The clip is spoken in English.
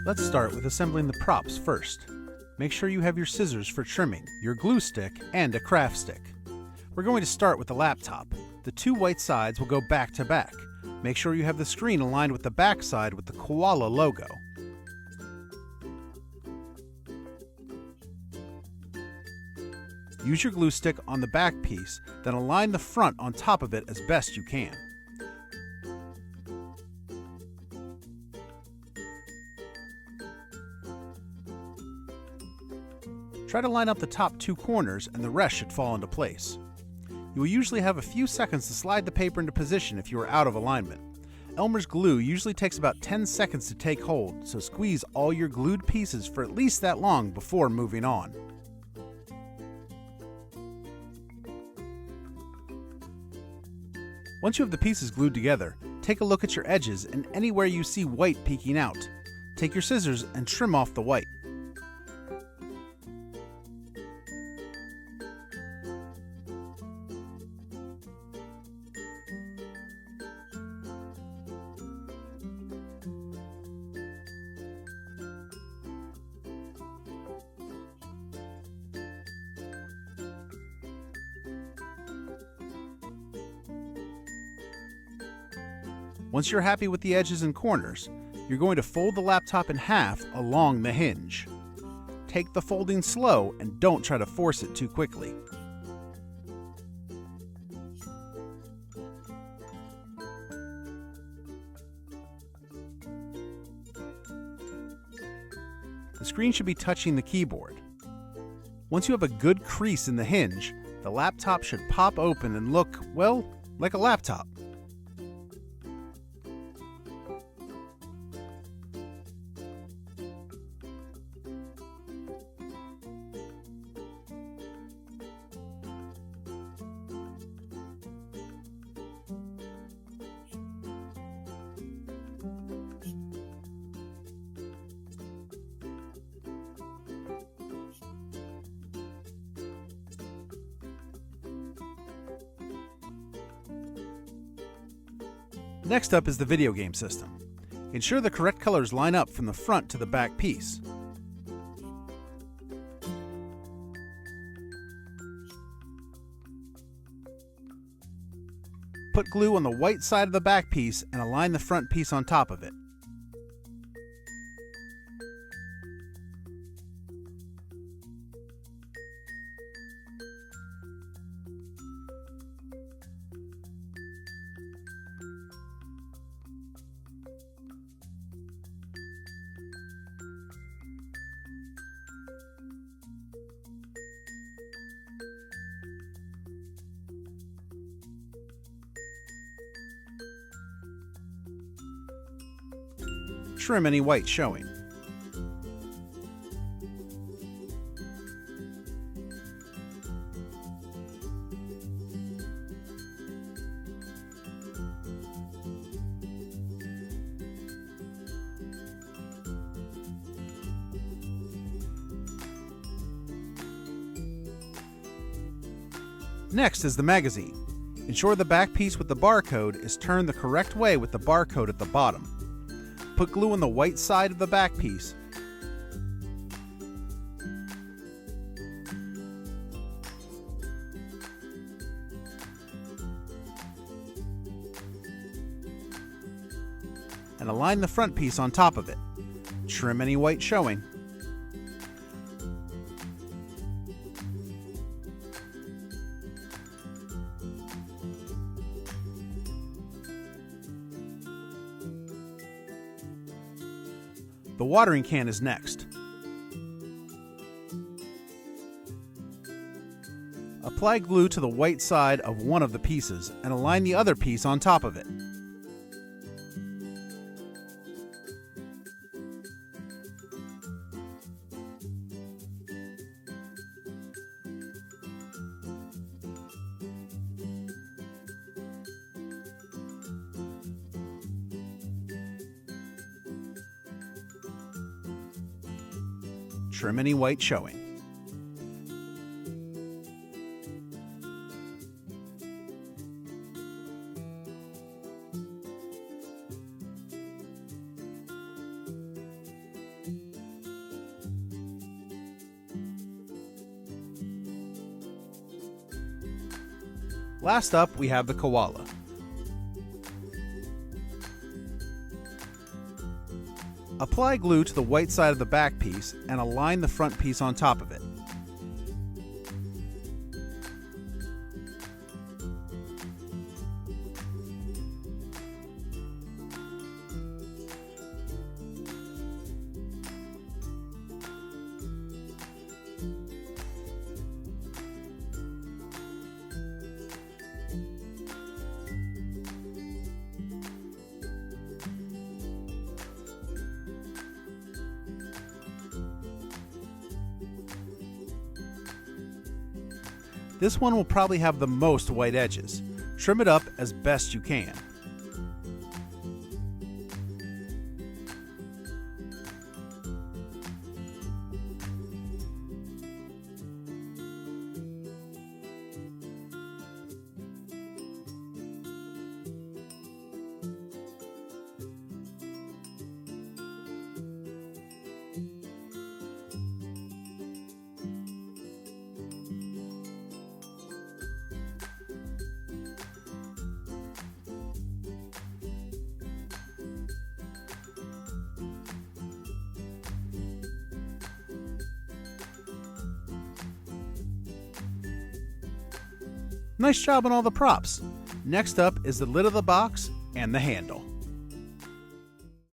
Let's start with assembling the props first. Make sure you have your scissors for trimming, your glue stick, and a craft stick. We're going to start with the laptop. The two white sides will go back to back. Make sure you have the screen aligned with the back side with the Koala logo. Use your glue stick on the back piece, then align the front on top of it as best you can. Try to line up the top two corners and the rest should fall into place. You will usually have a few seconds to slide the paper into position if you are out of alignment. Elmer's glue usually takes about 10 seconds to take hold, so squeeze all your glued pieces for at least that long before moving on. Once you have the pieces glued together, take a look at your edges and anywhere you see white peeking out. Take your scissors and trim off the white. Once you're happy with the edges and corners, you're going to fold the laptop in half along the hinge. Take the folding slow and don't try to force it too quickly. The screen should be touching the keyboard. Once you have a good crease in the hinge, the laptop should pop open and look, well, like a laptop. Next up is the video game system. Ensure the correct colors line up from the front to the back piece. Put glue on the white side of the back piece and align the front piece on top of it. Trim any white showing. Next is the magazine. Ensure the back piece with the barcode is turned the correct way with the barcode at the bottom. Put glue on the white side of the back piece. And align the front piece on top of it. Trim any white showing. The watering can is next. Apply glue to the white side of one of the pieces and align the other piece on top of it. Trim any white showing. Last up, we have the Koala. Apply glue to the white side of the back piece and align the front piece on top of it. This one will probably have the most white edges. Trim it up as best you can. Nice job on all the props. Next up is the lid of the box and the handle.